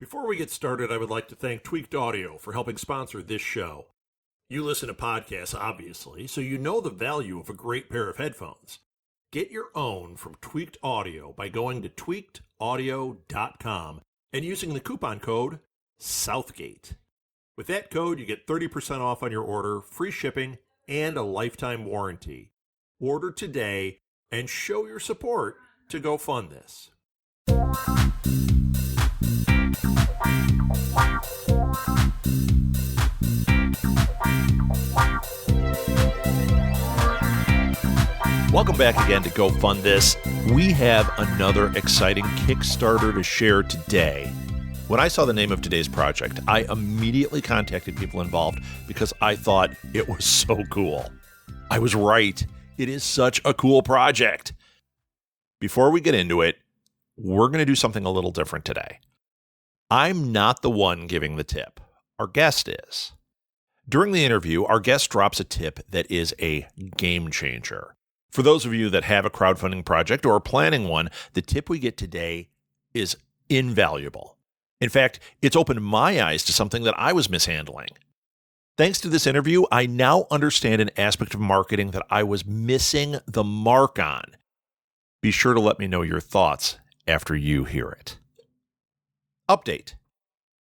Before we get started, I would like to thank Tweaked Audio for helping sponsor this show. You listen to podcasts, obviously, so you know the value of a great pair of headphones. Get your own from Tweaked Audio by going to tweakedaudio.com and using the coupon code Southgate. With that code, you get 30% off on your order, free shipping, and a lifetime warranty. Order today and show your support to go fund this. Welcome back again to Go Fund This. We have another exciting Kickstarter to share today. When I saw the name of today's project, I immediately contacted people involved because I thought it was so cool. I was right. It is such a cool project. Before we get into it, we're going to do something a little different today. I'm not the one giving the tip. Our guest is. During the interview, our guest drops a tip that is a game changer. For those of you that have a crowdfunding project or are planning one, the tip we get today is invaluable. In fact, it's opened my eyes to something that I was mishandling. Thanks to this interview, I now understand an aspect of marketing that I was missing the mark on. Be sure to let me know your thoughts after you hear it. Update.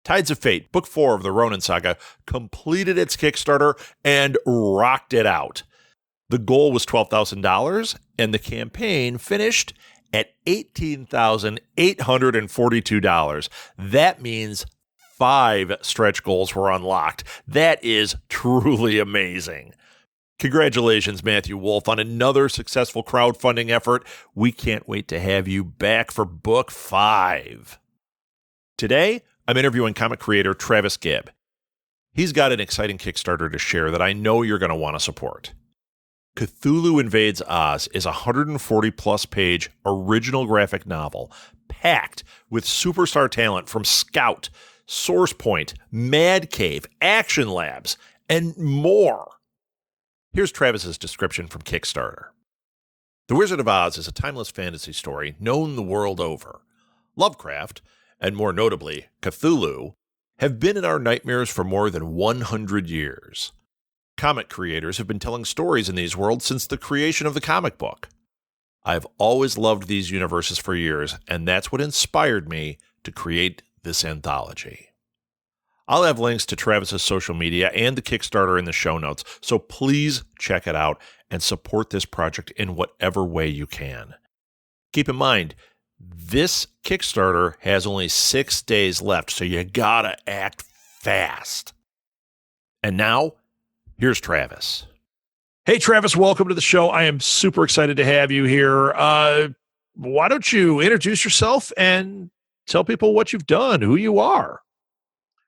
Tides of Fate, Book 4 of the Ronin Saga, completed its Kickstarter and rocked it out. The goal was $12,000, and the campaign finished at $18,842. That means 5 stretch goals were unlocked. That is truly amazing. Congratulations, Matthew Wolf, on another successful crowdfunding effort. We can't wait to have you back for Book 5. Today, I'm interviewing comic creator Travis Gibb. He's got an exciting Kickstarter to share that I know you're going to want to support. Cthulhu Invades Oz is a 140-plus page original graphic novel packed with superstar talent from Scout, Source Point, Mad Cave, Action Labs, and more. Here's Travis's description from Kickstarter. The Wizard of Oz is a timeless fantasy story known the world over. Lovecraft, and more notably Cthulhu, have been in our nightmares for more than 100 years. Comic creators have been telling stories in these worlds since the creation of the comic book. I've always loved these universes for years, and that's what inspired me to create this anthology. I'll have links to Travis's social media and the Kickstarter in the show notes, so please check it out and support this project in whatever way you can. Keep in mind, this Kickstarter has only 6 days left, so you gotta act fast. And now, here's Travis. Hey, Travis, welcome to the show. I am super excited to have you here. Why don't you introduce yourself and tell people what you've done, who you are?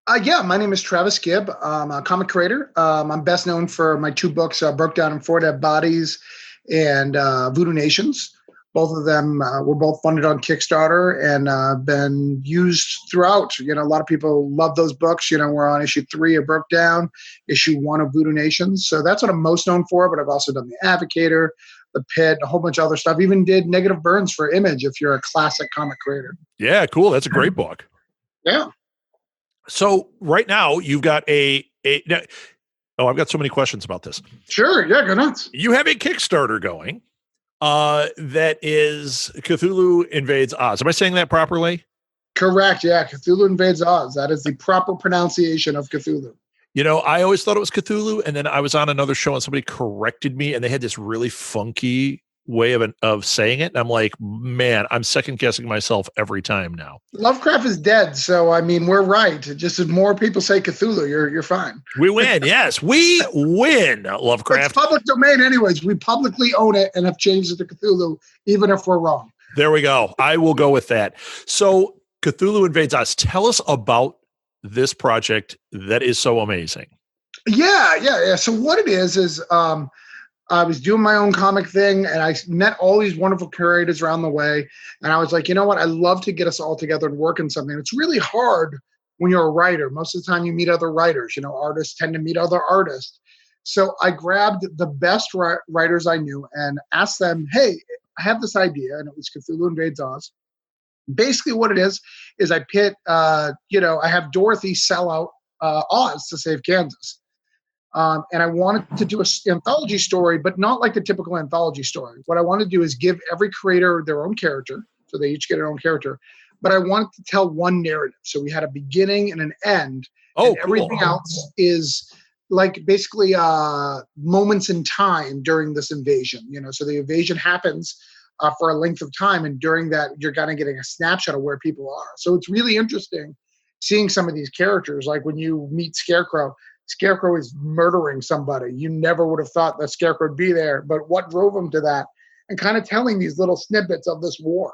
My name is Travis Gibb. I'm a comic creator. I'm best known for my 2 books, Broke Down in 4 Dead Bodies and Voodoo Nations. Both of them were both funded on Kickstarter and been used throughout. A lot of people love those books. We're on issue 3 of Broke Down, issue 1 of Voodoo Nations. So that's what I'm most known for, but I've also done The Advocator, The Pit, a whole bunch of other stuff. Even did Negative Burns for Image if you're a classic comic creator. Yeah, cool. That's a great book. Yeah. So right now you've got I've got so many questions about this. Sure. Yeah, go nuts. You have a Kickstarter going. That is Cthulhu Invades Oz. Am I saying that properly? Correct. Yeah. Cthulhu Invades Oz. That is the proper pronunciation of Cthulhu. I always thought it was Cthulhu, and then I was on another show and somebody corrected me, and they had this really funky way of saying it. And I'm like, man, I'm second guessing myself every time now. Lovecraft is dead. So, we're right. Just as more people say Cthulhu, you're fine. We win. Yes, we win, Lovecraft. It's public domain anyways. We publicly own it and have changed it to Cthulhu, even if we're wrong. There we go. I will go with that. So Cthulhu Invades Oz. Tell us about this project that is so amazing. Yeah. So what it is I was doing my own comic thing, and I met all these wonderful curators around the way. And I was like, you know what? I'd love to get us all together and work on something. It's really hard when you're a writer. Most of the time you meet other writers. Artists tend to meet other artists. So I grabbed the best writers I knew and asked them, hey, I have this idea, and it was Cthulhu Invades Oz. Basically what it is I pit, I have Dorothy sell out Oz to save Kansas. And I wanted to do an anthology story, but not like the typical anthology story. What I want to do is give every creator their own character. So they each get their own character. But I wanted to tell one narrative. So we had a beginning and an end. Oh, and cool. everything else is like basically moments in time during this invasion. So the invasion happens for a length of time. And during that, you're kind of getting a snapshot of where people are. So it's really interesting seeing some of these characters. Like when you meet Scarecrow is murdering somebody. You never would have thought that Scarecrow would be there, but what drove him to that? And kind of telling these little snippets of this war.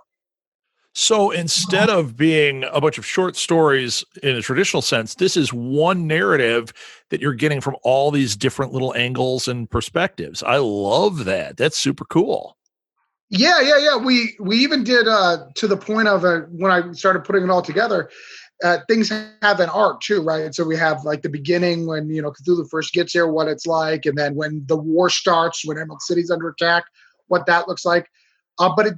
So instead of being a bunch of short stories in a traditional sense, this is one narrative that you're getting from all these different little angles and perspectives. I love that. That's super cool. Yeah. We even did to the point of when I started putting it all together, things have an arc too, right? So we have like the beginning when, Cthulhu first gets here, what it's like. And then when the war starts, when Emerald City's under attack, what that looks like. But it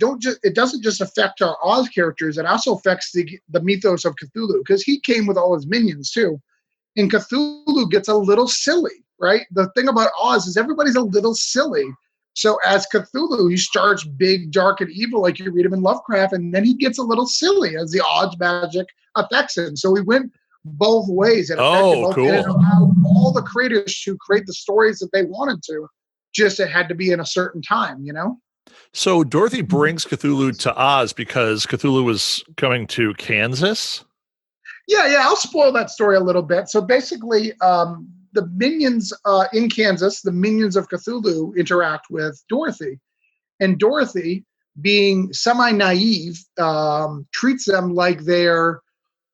doesn't just affect our Oz characters. It also affects the mythos of Cthulhu, because he came with all his minions too. And Cthulhu gets a little silly, right? The thing about Oz is everybody's a little silly. So as Cthulhu, he starts big, dark, and evil, like you read him in Lovecraft, and then he gets a little silly as the Oz magic affects him. So we went both ways. It affected both, cool. and it allowed all the creators to create the stories that they wanted to. Just it had to be in a certain time, So Dorothy brings Cthulhu to Oz because Cthulhu was coming to Kansas? Yeah. I'll spoil that story a little bit. So basically, the minions in Kansas, the minions of Cthulhu, interact with Dorothy. And Dorothy, being semi-naive, treats them like they're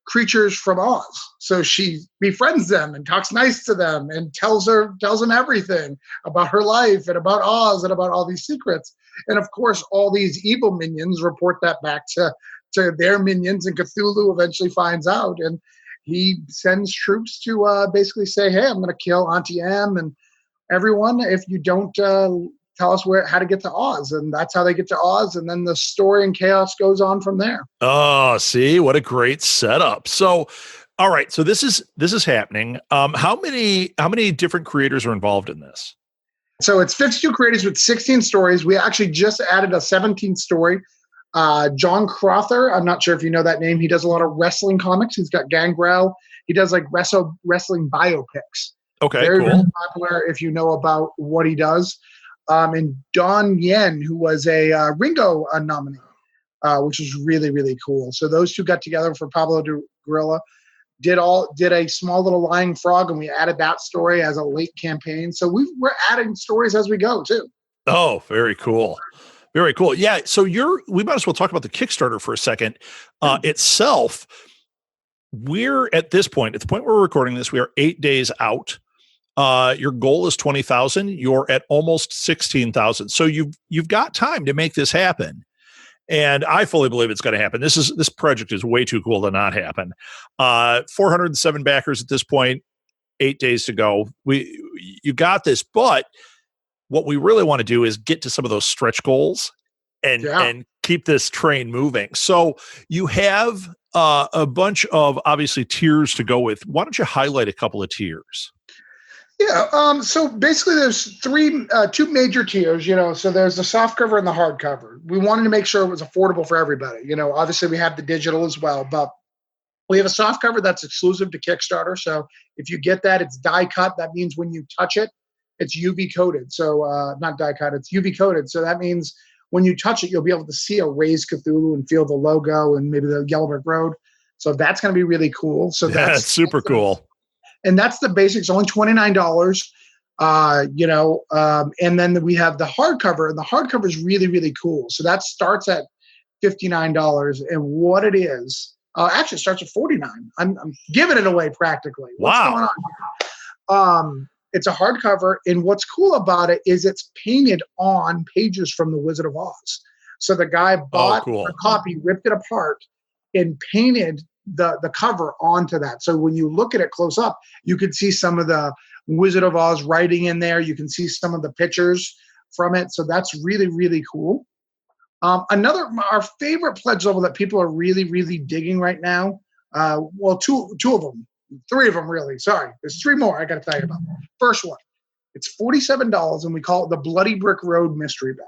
creatures from Oz. So she befriends them and talks nice to them and tells them everything about her life and about Oz and about all these secrets. And of course, all these evil minions report that back to their minions, and Cthulhu eventually finds out, and he sends troops to basically say, "Hey, I'm going to kill Auntie M and everyone if you don't tell us how to get to Oz." And that's how they get to Oz, and then the story and chaos goes on from there. Oh, see, what a great setup. So, all right, so this is happening. How many different creators are involved in this? So it's 52 creators with 16 stories. We actually just added a 17th story. John Crother, I'm not sure if you know that name. He does a lot of wrestling comics. He's got Gangrel. He does like wrestling biopics. Okay, very, cool. very popular if you know about what he does. And Don Yen, who was a Ringo nominee, which is really, really cool. So those two got together for Pablo de Guerrilla, did a small little lying frog, and we added that story as a late campaign. So we're adding stories as we go too. Oh, very cool. Very cool. Yeah. So we might as well talk about the Kickstarter for a second. Itself, we're at the point where we're recording this, we are 8 days out. Your goal is 20,000. You're at almost 16,000. So you've got time to make this happen. And I fully believe it's going to happen. This project is way too cool to not happen. 407 backers at this point, 8 days to go. You got this, but what we really want to do is get to some of those stretch goals and keep this train moving. So you have a bunch of obviously tiers to go with. Why don't you highlight a couple of tiers? Yeah. So basically there's two major tiers, so there's the softcover and the hardcover. We wanted to make sure it was affordable for everybody. Obviously we have the digital as well, but we have a softcover that's exclusive to Kickstarter. So if you get that, it's die cut. That means when you touch it, it's UV coated. So not die cut, it's UV coated. So that means when you touch it, you'll be able to see a raised Cthulhu and feel the logo and maybe the Yellow Brick Road. So that's going to be really cool. So that's super cool. And that's the basics, only $29. And then we have the hardcover, and the hardcover is really, really cool. So that starts at $59, and what it is, actually it starts at $49. I'm giving it away practically. Wow. What's going on? It's a hardcover, and what's cool about it is it's painted on pages from The Wizard of Oz. So the guy bought a copy, ripped it apart, and painted the cover onto that. So when you look at it close up, you can see some of the Wizard of Oz writing in there. You can see some of the pictures from it. So that's really, really cool. Our favorite pledge level that people are really, really digging right now. Well, two of them, three of them really. Sorry, there's three more I got to tell you about. First one, it's $47, and we call it the Bloody Brick Road Mystery Bag.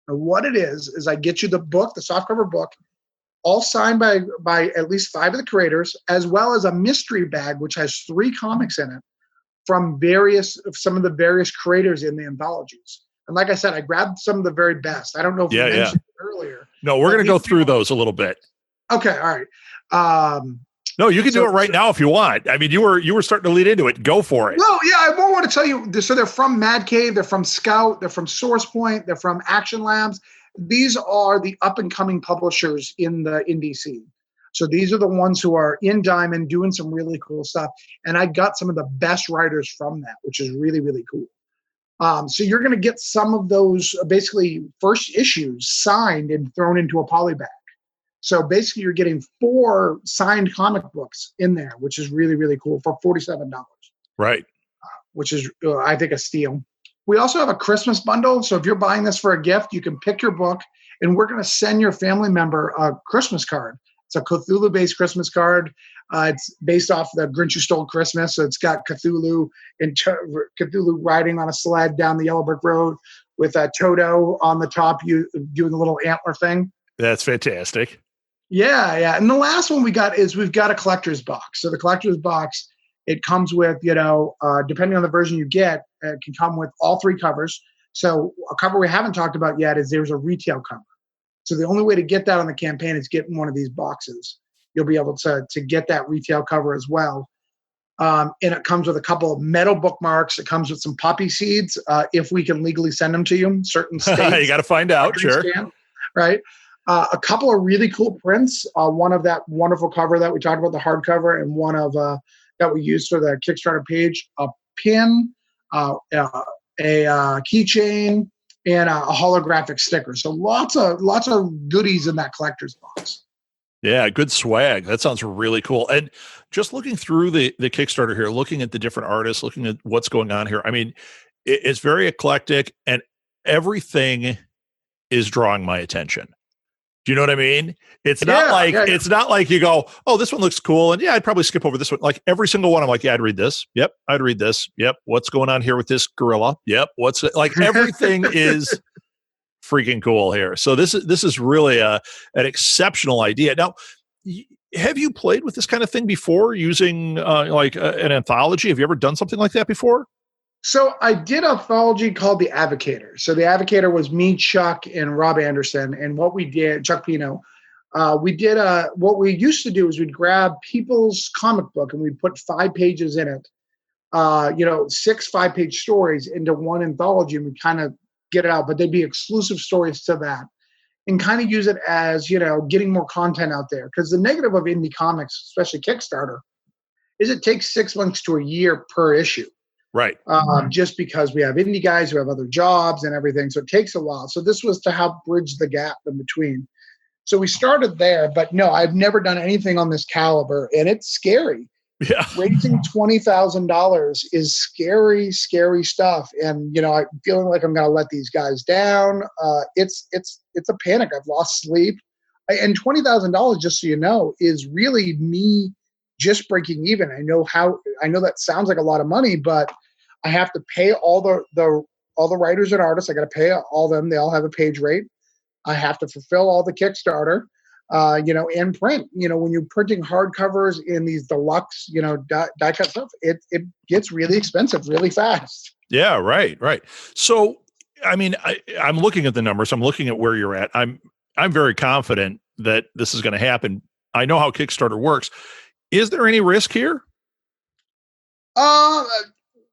And what it is I get you the book, the softcover book, all signed by at least 5 of the creators, as well as a mystery bag which has 3 comics in it from some of the various creators in the anthologies. And like I said, I grabbed some of the very best. I don't know if you mentioned it earlier. No, we're going to go through those a little bit. Okay, all right. No, you can do it right now if you want. I mean, you were starting to lead into it. Go for it. No, yeah, I more want to tell you. So they're from Mad Cave, they're from Scout, they're from Source Point, they're from Action Labs. These are the up-and-coming publishers in the indie scene. So these are the ones who are in Diamond doing some really cool stuff. And I got some of the best writers from that, which is really, really cool. So you're going to get some of those basically first issues signed and thrown into a poly bag. So basically you're getting 4 signed comic books in there, which is really, really cool for $47. Right. Which is, I think, a steal. We also have a Christmas bundle. So if you're buying this for a gift, you can pick your book, and we're going to send your family member a Christmas card. It's a Cthulhu-based Christmas card. It's based off the Grinch Who Stole Christmas. So it's got Cthulhu and Cthulhu riding on a sled down the yellow brick road with a Toto on the top, doing a little antler thing. That's fantastic. Yeah. And the last one we've got a collector's box. So the collector's box, it comes with, depending on the version you get, it can come with all 3 covers. So a cover we haven't talked about yet is there's a retail cover. So the only way to get that on the campaign is get in one of these boxes. You'll be able to get that retail cover as well. And it comes with a couple of metal bookmarks. It comes with some poppy seeds, if we can legally send them to you. Certain states. You got to find out, sure. Right. A couple of really cool prints. One of that wonderful cover that we talked about, the hardcover, and one of that we used for the Kickstarter page. A pin, a keychain, and a holographic sticker. So lots of goodies in that collector's box. Yeah, good swag. That sounds really cool. And just looking through the Kickstarter here, looking at the different artists, looking at what's going on here. I mean, it's very eclectic, and everything is drawing my attention. Do you know what I mean? It's not it's not like you go, oh, this one looks cool, and yeah, I'd probably skip over this one. Like every single one, I'm like, yeah, I'd read this. Yep, I'd read this. Yep, what's going on here with this gorilla? Yep, what's it? Like everything is freaking cool here. So this is really an exceptional idea. Now, have you played with this kind of thing before, using an anthology? Have you ever done something like that before? So I did an anthology called The Advocator. So The Advocator was me, Chuck, and Rob Anderson. And what we did, Chuck Pino, what we used to do is we'd grab people's comic book and we'd put 5 pages in it, 6 5-page stories into one anthology, and we'd kind of get it out, but they'd be exclusive stories to that, and kind of use it as, getting more content out there. Because the negative of indie comics, especially Kickstarter, is it takes 6 months to a year per issue. Right. Just because we have indie guys who have other jobs and everything. So it takes a while. So this was to help bridge the gap in between. So we started there, but no, I've never done anything on this caliber, and it's scary. Yeah. Raising $20,000 is scary, scary stuff. And, I'm feeling like I'm going to let these guys down. It's a panic. I've lost sleep. And $20,000, just so you know, is really me just breaking even. I know that sounds like a lot of money, but I have to pay all the writers and artists. I got to pay all them. They all have a page rate. I have to fulfill all the Kickstarter, and print. When you're printing hardcovers in these deluxe, die cut stuff, it gets really expensive really fast. Yeah, right. So, I mean, I'm looking at the numbers. I'm looking at where you're at. I'm very confident that this is going to happen. I know how Kickstarter works. Is there any risk here?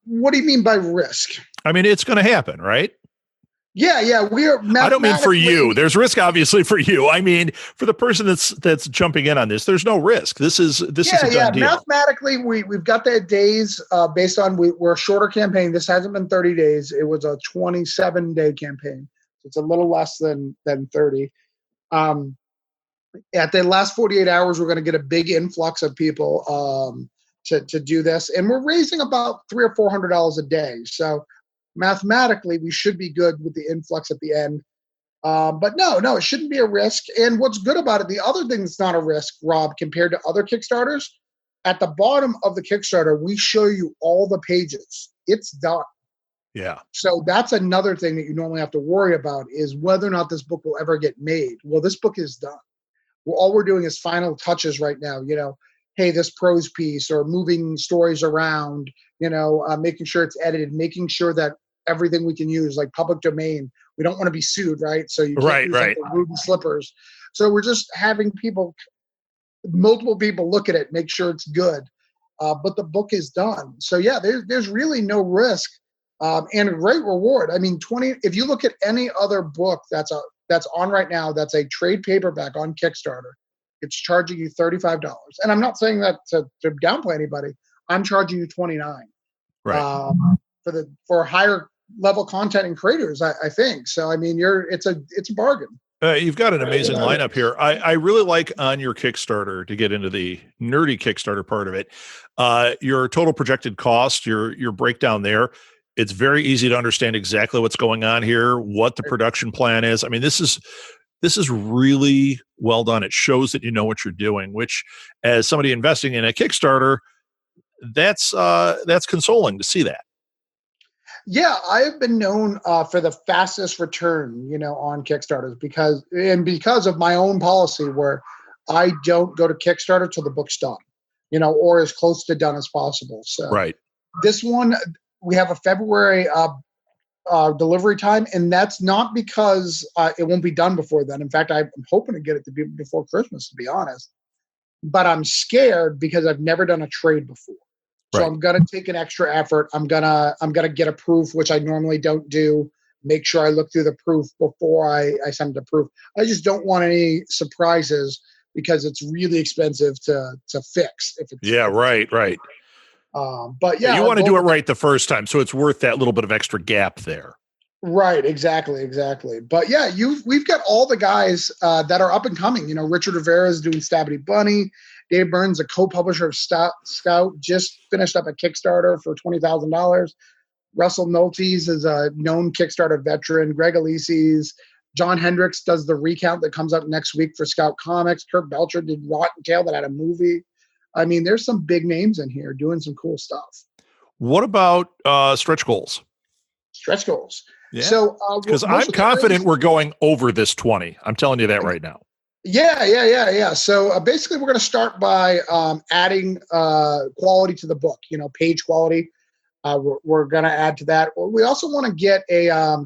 What do you mean by risk? I mean, it's going to happen, right? Yeah. We are. I don't mean for you. There's risk, obviously, for you. I mean, for the person that's jumping in on this, there's no risk. This is a done deal. Mathematically, we've got the days based on we're a shorter campaign. This hasn't been 30 days. It was a 27-day campaign. So it's a little less than 30. At the last 48 hours, we're going to get a big influx of people to do this, and we're raising about $300 or $400 a day. So mathematically, we should be good with the influx at the end. But no, it shouldn't be a risk. And what's good about it, the other thing that's not a risk, Rob, compared to other Kickstarters, at the bottom of the Kickstarter, we show you all the pages. It's done. Yeah. So that's another thing that you normally have to worry about is whether or not this book will ever get made. Well, this book is done. Well, all we're doing is final touches right now. Hey, this prose piece or moving stories around, making sure it's edited, making sure that everything we can use, like public domain, we don't want to be sued, right? So you can't use like the wooden slippers. So we're just having multiple people look at it, make sure it's good. But the book is done. So yeah, there's really no risk and a great reward. I mean, if you look at any other book that's on right now, that's a trade paperback on Kickstarter, it's charging you $35. And I'm not saying that to downplay anybody. I'm charging you $29 for higher level content and creators, I think. So I mean, it's a bargain. You've got an amazing lineup here. I really like on your Kickstarter, to get into the nerdy Kickstarter part of it, your total projected cost, your breakdown there. It's very easy to understand exactly what's going on here, what the production plan is. I mean, this is really well done. It shows that you know what you're doing, which, as somebody investing in a Kickstarter, that's consoling to see that. Yeah, I have been known for the fastest return, on Kickstarters because of my own policy where I don't go to Kickstarter till the book's done, or as close to done as possible. So this one, we have a February delivery time, and that's not because it won't be done before then. In fact, I'm hoping to get it to be before Christmas, to be honest. But I'm scared because I've never done a trade before. So I'm going to take an extra effort. I'm going to get a proof, which I normally don't do. Make sure I look through the proof before I send the proof. I just don't want any surprises because it's really expensive to fix. Right. But yeah, you want to do it right the first time, so it's worth that little bit of extra gap there. Right, exactly. But yeah, we've got all the guys that are up and coming. Richard Rivera is doing Stabby Bunny. Dave Burns, a co-publisher of Scout, just finished up a Kickstarter for $20,000. Russell Noltes is a known Kickstarter veteran. Greg Elises. John Hendricks does the recount that comes out next week for Scout Comics. Kurt Belcher did Rotten Tail that had a movie. I mean, there's some big names in here doing some cool stuff. What about stretch goals? Stretch goals. Yeah. So, because I'm confident we're going over this 20. I'm telling you that right now. Yeah. So basically, we're going to start by adding quality to the book. Page quality. We're going to add to that. We also want to get a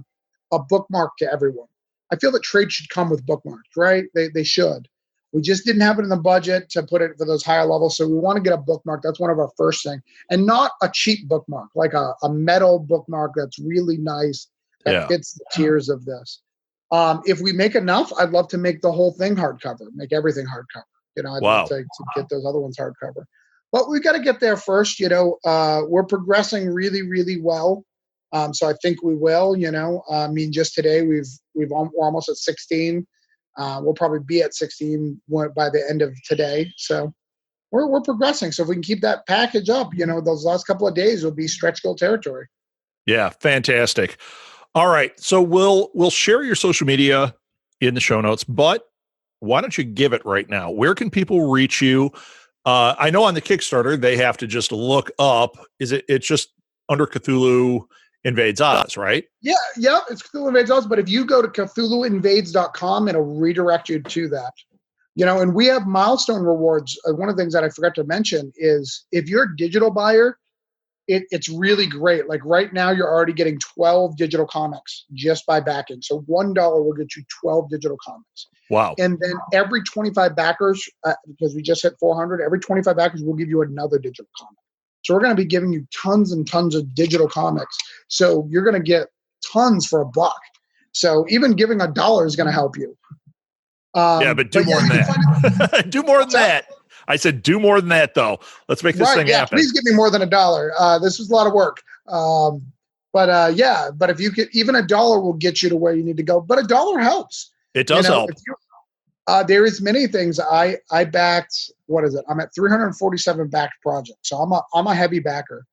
bookmark to everyone. I feel that trade should come with bookmarks, right? They should. We just didn't have it in the budget to put it for those higher levels, so we want to get a bookmark. That's one of our first things, and not a cheap bookmark, like a metal bookmark that's really nice that fits the tiers of this. If we make enough, I'd love to make the whole thing hardcover, make everything hardcover. I'd love to get those other ones hardcover. But we've got to get there first. We're progressing really, really well. So I think we will. I mean, just today we're almost at 16. We'll probably be at 16 by the end of today. So we're progressing. So if we can keep that package up, those last couple of days will be stretch goal territory. Yeah, fantastic. All right. So we'll share your social media in the show notes, but why don't you give it right now? Where can people reach you? I know on the Kickstarter, they have to just look up. It's just under Cthulhu Invades Oz, right? Yeah, it's Cthulhu Invades Oz. But if you go to CthulhuInvades.com, it'll redirect you to that. And we have milestone rewards. One of the things that I forgot to mention is if you're a digital buyer, it's really great. Like right now, you're already getting 12 digital comics just by backing. So $1 will get you 12 digital comics. Wow. And then every 25 backers, because we just hit 400, every 25 backers will give you another digital comic. So we're going to be giving you tons and tons of digital comics. So you're going to get tons for $1. So even giving $1 is going to help you. But do more than that. Do more than that. I said, do more than that, though. Let's make this thing happen. Please give me more than $1. This was a lot of work. But if you could, even $1 will get you to where you need to go. But $1 helps. It does help. There is many things. I backed, what is it? I'm at 347 backed projects. So I'm a heavy backer.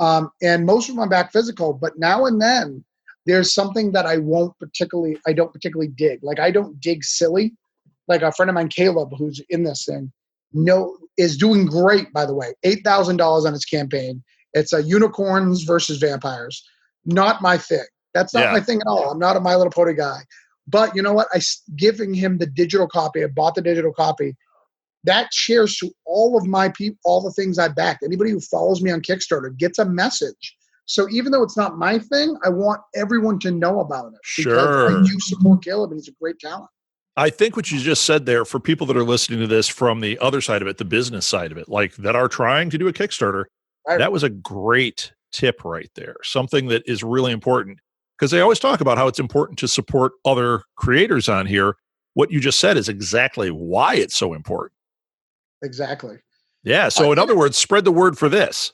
And most of them I back physical, but now and then there's something that I don't particularly dig. Like I don't dig silly. Like a friend of mine, Caleb, who's in this thing, is doing great, by the way. $8,000 on his campaign. It's a unicorns versus vampires. Not my thing. That's not my thing at all. I'm not a My Little Pony guy. But you know what? Giving him the digital copy. I bought the digital copy. That shares to all of my people, all the things I backed. Anybody who follows me on Kickstarter gets a message. So even though it's not my thing, I want everyone to know about it. Sure. Because I do support Caleb, and he's a great talent. I think what you just said there, for people that are listening to this from the other side of it, the business side of it, like that are trying to do a Kickstarter, that was a great tip right there. Something that is really important, because they always talk about how it's important to support other creators on here. What you just said is exactly why it's so important. Exactly. Yeah. So in other words, spread the word for this.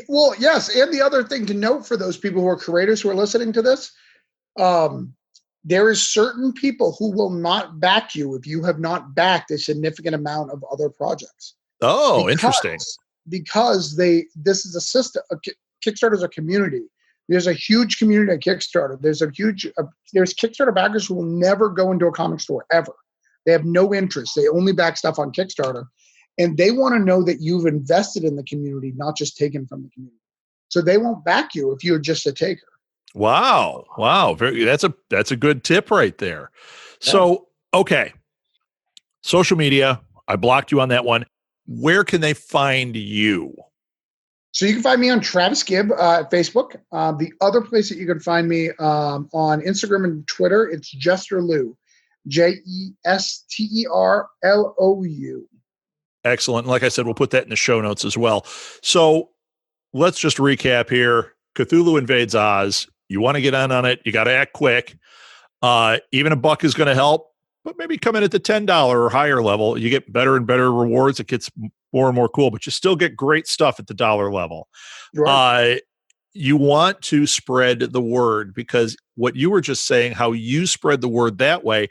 Well, yes. And the other thing to note for those people who are creators who are listening to this, there is certain people who will not back you if you have not backed a significant amount of other projects. Oh, interesting. Because this is a system. Kickstarter is a community. There's a huge community at Kickstarter. There's Kickstarter backers who will never go into a comic store ever. They have no interest. They only back stuff on Kickstarter. And they want to know that you've invested in the community, not just taken from the community. So they won't back you if you're just a taker. Wow. That's a good tip right there. Yeah. So, okay. Social media, I blocked you on that one. Where can they find you? So you can find me on Travis Gibb at Facebook. The other place that you can find me on Instagram and Twitter, it's Jesterlou. Jesterlou. Excellent. Like I said, we'll put that in the show notes as well. So let's just recap here. Cthulhu Invades Oz. You want to get on it. You got to act quick. Even $1 is going to help, but maybe come in at the $10 or higher level. You get better and better rewards. It gets more and more cool, but you still get great stuff at the dollar level. Right. You want to spread the word, because what you were just saying, how you spread the word that way,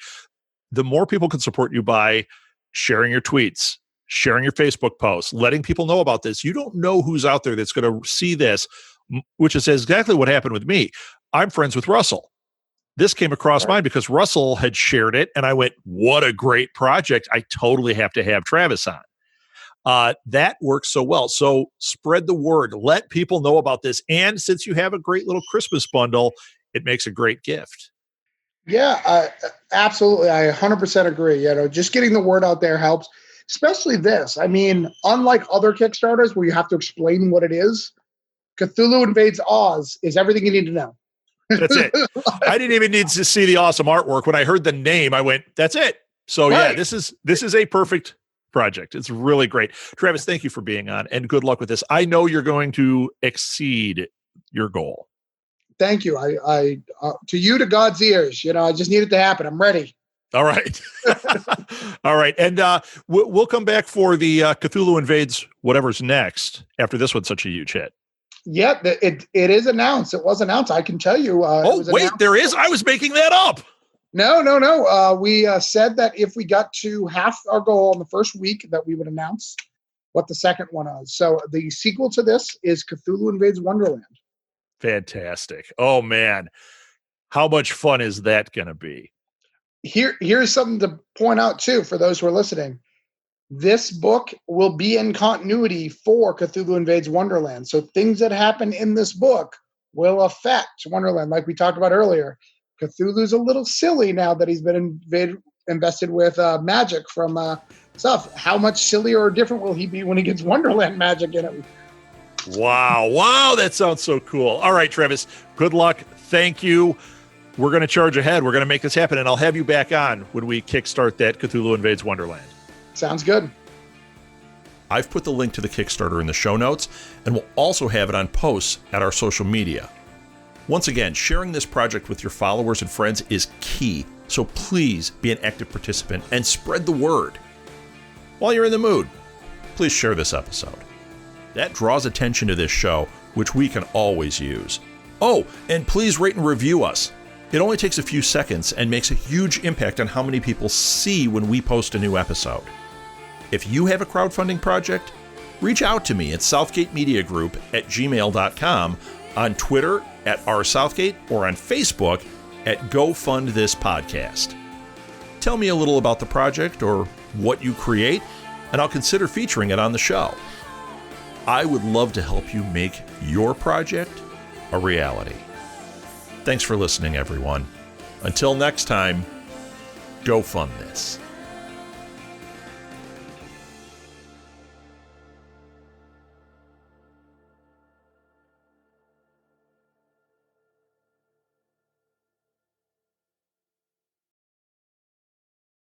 the more people can support you by sharing your tweets, sharing your Facebook posts, letting people know about this. You don't know who's out there that's going to see this, which is exactly what happened with me. I'm friends with Russell. This came across mine because Russell had shared it, and I went, what a great project. I totally have to have Travis on. That works so well. So spread the word. Let people know about this. And since you have a great little Christmas bundle, it makes a great gift. Yeah, absolutely. I 100% agree. Just getting the word out there helps, especially this. I mean, unlike other Kickstarters where you have to explain what it is, Cthulhu Invades Oz is everything you need to know. That's it. I didn't even need to see the awesome artwork. When I heard the name, I went, that's it. So yeah, this is a perfect project. It's really great. Travis, thank you for being on, and good luck with this. I know you're going to exceed your goal. Thank you. I to you, to God's ears. I just need it to happen. I'm ready. All right. All right. And we'll come back for the Cthulhu Invades whatever's next after this one's such a huge hit. Yeah, it is announced. It was announced. I can tell you. There is? I was making that up. No. We said that if we got to half our goal in the first week, that we would announce what the second one is. So the sequel to this is Cthulhu Invades Wonderland. Fantastic. Oh, man. How much fun is that going to be? Here's something to point out, too, for those who are listening. This book will be in continuity for Cthulhu Invades Wonderland. So things that happen in this book will affect Wonderland. Like we talked about earlier, Cthulhu's a little silly now that he's been invested with magic from stuff. How much sillier or different will he be when he gets Wonderland magic in it? Wow. That sounds so cool. All right, Travis, good luck. Thank you. We're going to charge ahead. We're going to make this happen, and I'll have you back on when we kickstart that Cthulhu Invades Wonderland. Sounds good. I've put the link to the Kickstarter in the show notes, and we'll also have it on posts at our social media. Once again, sharing this project with your followers and friends is key, so please be an active participant and spread the word. While you're in the mood, please share this episode. That draws attention to this show, which we can always use. Oh, and please rate and review us. It only takes a few seconds and makes a huge impact on how many people see when we post a new episode. If you have a crowdfunding project, reach out to me at southgatemediagroup@gmail.com on Twitter at rsouthgate or on Facebook at Go Fund This Podcast. Tell me a little about the project or what you create, and I'll consider featuring it on the show. I would love to help you make your project a reality. Thanks for listening, everyone. Until next time, go fund this.